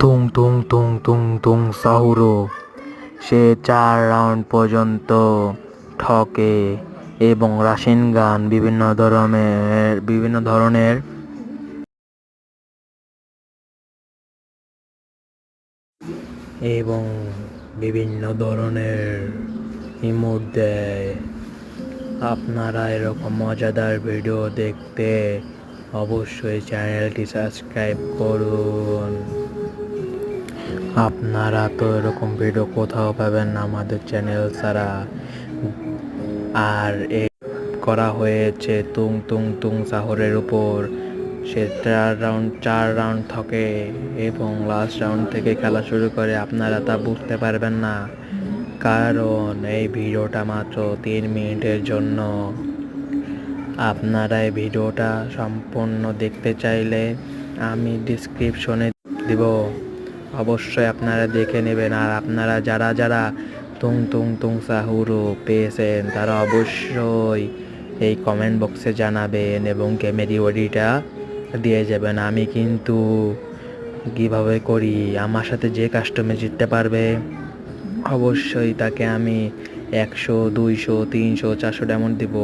তুং তুং তুং তুং তুং সাহুরো সে 4 round পর্যন্ত ঠকে এবং রাশিয়ান বিভিন্ন ধরনের এবং বিভিন্ন ধরনের ইমোট দেয়। আপনারা এরকম মজাদার ভিডিও দেখতে অবশ্যই চ্যানেলটি সাবস্ক্রাইব করুন। আপনারা তো এরকম ভিডিও কোথাও পাবেন না আমাদের চ্যানেল ছাড়া। আর করা হয়েছে তুং তুং তুং সাহরের উপর। সে 4 রাউন্ড থাকে এবং লাস্ট রাউন্ড থেকে খেলা শুরু করে। আপনারা তা বুঝতে পারবেন না, কারণ এই ভিডিওটা মাত্র 3 মিনিটের জন্য। আপনারা এই ভিডিওটা সম্পূর্ণ দেখতে চাইলে আমি ডিসক্রিপশনে দিব, অবশ্যই আপনারা দেখে নেবেন। আর আপনারা যারা যারা তুং তুং তুং সাহুরো পেয়েছেন তারা অবশ্যই এই কমেন্ট বক্সে জানাবেন এবং গেমের ইউআইডিটা দিয়ে যাবেন। আমি কিন্তু কীভাবে করি, আমার সাথে যে কাস্টমে জিততে পারবে অবশ্যই তাকে আমি 100, 200, 300, 400 ডায়মন্ড দিব।